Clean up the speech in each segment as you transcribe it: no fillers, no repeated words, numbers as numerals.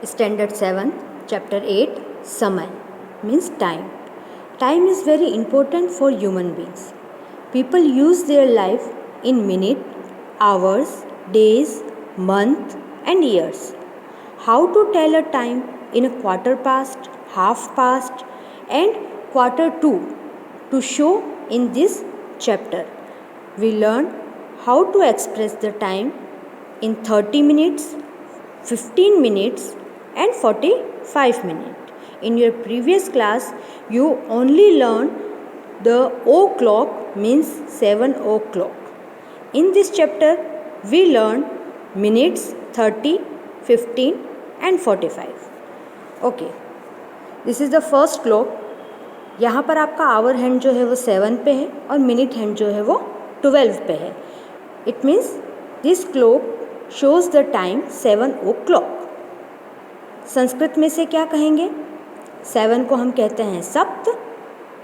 Standard 7, Chapter 8, Samay means time. Time is very important for human beings. People use their life in minutes, hours, days, months, and years. How to tell a time in a quarter past, half past, and quarter to show in this chapter. We learn how to express the time in 30 minutes, 15 minutes, and 45 minutes. In your previous class, you only learned the o'clock means 7 o'clock. In this chapter, we learn minutes 30, 15, and 45. Okay, this is the first clock. यहाँ पर आपका our hand जो है वो 7 पे है और minute hand जो है वो 12 पे है. It means this clock shows the time 7 o'clock. Sanskrit में से क्या कहेंगे? 7 को हम कहते हैं सप्त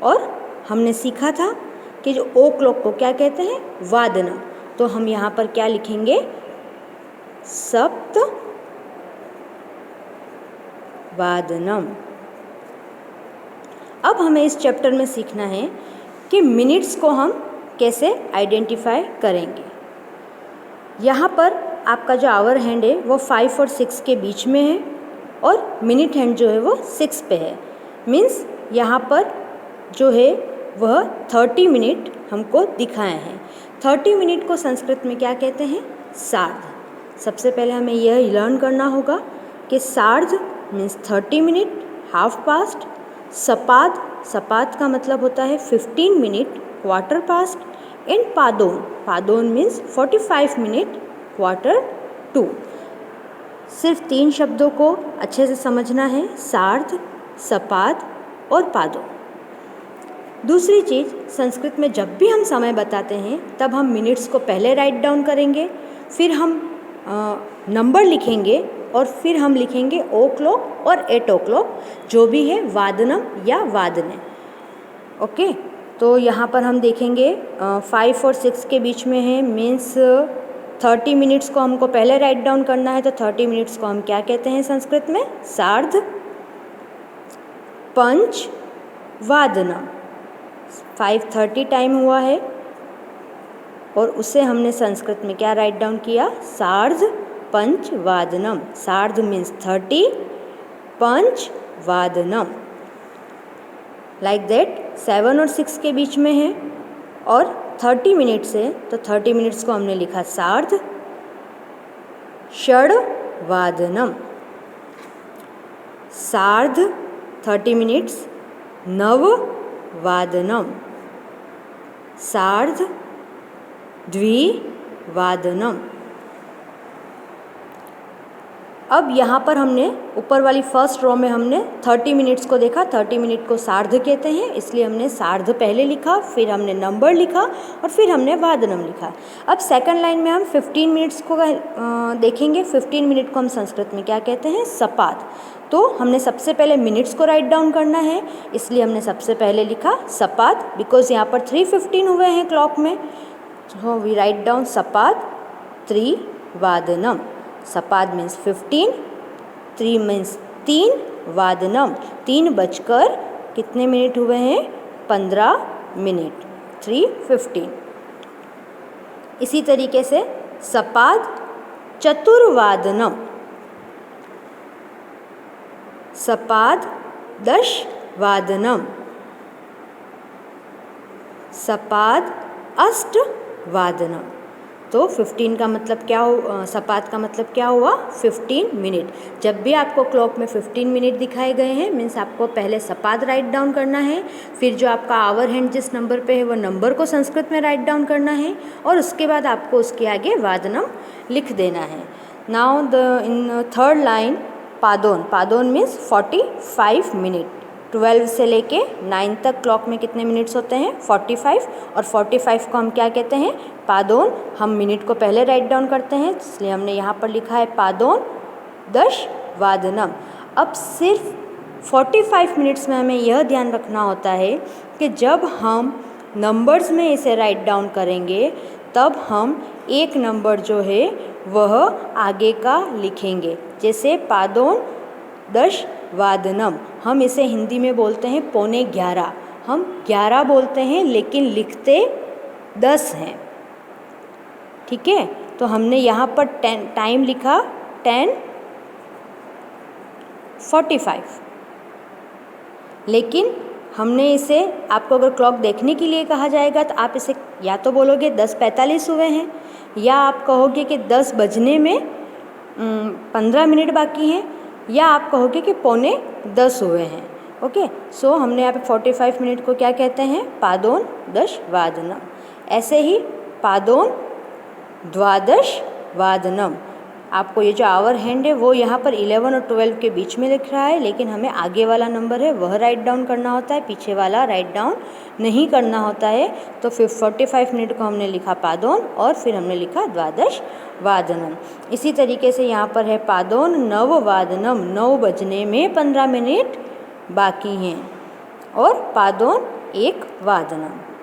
और हमने सीखा था कि जो ओ क्लॉक को क्या कहते हैं? वादनम. तो हम यहाँ पर क्या लिखेंगे? सप्त वादनम. अब हमें इस चैप्टर में सीखना है कि मिनट्स को हम कैसे आइडेंटिफाई करेंगे. यहाँ पर आपका जो आवर हैंड है वो 5 और 6 के बीच में है और मिनट हैंड जो है वो 6 पे है. मीन्स यहाँ पर जो है वह 30 मिनट हमको दिखाए हैं. 30 मिनट को संस्कृत में क्या कहते हैं? सार्ध. सबसे पहले हमें यह लर्न करना होगा कि सार्ध मीन्स 30 मिनट, हाफ पास्ट. सपाद, सपाद का मतलब होता है 15 मिनट, क्वार्टर पास्ट. एंड पादोन, पादोन मीन्स 45 मिनट, क्वार्टर टू. सिर्फ 3 शब्दों को अच्छे से समझना है, सार्ध, सपाद और पादोन. दूसरी चीज़, संस्कृत में जब भी हम समय बताते हैं तब हम मिनट्स को पहले राइट डाउन करेंगे, फिर हम नंबर लिखेंगे और फिर हम लिखेंगे ओ क्लॉक और 8 o'clock जो भी है वादनम या वादने. ओके, तो यहाँ पर हम देखेंगे 5 और 6 के बीच में है. मीन्स 30 मिनट्स को हमको पहले राइट डाउन करना है. तो 30 मिनट्स को हम क्या कहते हैं संस्कृत में? सार्ध, पंच, वादनम. 5:30 टाइम हुआ है और उसे हमने संस्कृत में क्या राइट डाउन किया? सार्ध पंच वादनम. सार्ध मीन्स 30, पंच वादनम. लाइक दैट 7 और 6 के बीच में है और 30 मिनट्स है तो 30 मिनट्स को हमने लिखा सार्ध षड वादनम. सार्ध 30 मिनट्स नव वादनम. सार्ध द्विवादनम. अब यहाँ पर हमने ऊपर वाली फर्स्ट रो में हमने 30 मिनट्स को देखा. 30 मिनट को सार्ध कहते हैं, इसलिए हमने सार्ध पहले लिखा, फिर हमने नंबर लिखा और फिर हमने वादनम लिखा. अब सेकंड लाइन में हम 15 मिनट्स को देखेंगे. 15 मिनट को हम संस्कृत में क्या कहते हैं? सपाद. तो हमने सबसे पहले मिनट्स को राइट डाउन करना है, इसलिए हमने सबसे पहले लिखा सपाद. बिकॉज यहाँ पर 3:15 हुए हैं क्लॉक में, so we write down सपाद त्रिवादनम. सपाद मीन्स 15, 3 मीन्स 3, वादनम 3 बजकर कितने मिनट हुए हैं? 15 मिनट. 3:15. इसी तरीके से सपाद चतुर्वादनम. सपाद 10 वादनम. सपाद 8 वादनम. तो 15 का मतलब क्या हो? सपाद का मतलब क्या हुआ? 15 मिनट. जब भी आपको क्लॉक में 15 मिनट दिखाए गए हैं मीन्स आपको पहले सपाद राइट डाउन करना है, फिर जो आपका आवर हैंड जिस नंबर पे है वो नंबर को संस्कृत में राइट डाउन करना है और उसके बाद आपको उसके आगे वादनम लिख देना है. नाउ इन थर्ड लाइन पादोन. पादोन मीन्स 45 मिनट. 12 से लेके 9 तक क्लॉक में कितने मिनट्स होते हैं? 45. और 45 को हम क्या कहते हैं? पादोन. हम मिनट को पहले राइट डाउन करते हैं, इसलिए हमने यहाँ पर लिखा है पादोन 10 वादनम. अब सिर्फ 45 मिनट्स में हमें यह ध्यान रखना होता है कि जब हम नंबर्स में इसे राइट डाउन करेंगे तब हम एक नंबर जो है वह आगे का लिखेंगे. जैसे पादोन दश वादनम। हम इसे हिंदी में बोलते हैं 11:15। हम 11 बोलते हैं लेकिन लिखते 10 हैं। ठीक है, तो हमने यहाँ पर टाइम लिखा 10:45, लेकिन हमने इसे, आपको अगर क्लॉक देखने के लिए कहा जाएगा तो आप इसे या तो बोलोगे 10:45 हुए हैं, या आप कहोगे कि 10 बजने में 15 मिनट बाकी हैं, या आप कहोगे कि 9:45 हुए हैं। ओके, सो हमने यहाँ पे 45 मिनट को क्या कहते हैं, पादोन दश वादनम। ऐसे ही पादोन द्वादश वादनम। आपको ये जो आवर हैंड है वो यहाँ पर 11 और 12 के बीच में लिख रहा है, लेकिन हमें आगे वाला नंबर है वह राइट डाउन करना होता है, पीछे वाला राइट डाउन नहीं करना होता है। तो फिर 45 मिनट को हमने लिखा पादोन और फिर हमने लिखा द्वादश वादनम। इसी तरीके से यहाँ पर है पादोन नव वादनम, 9 बजने में 15 मिनट बाकी हैं, और पादोन 1 वादनम।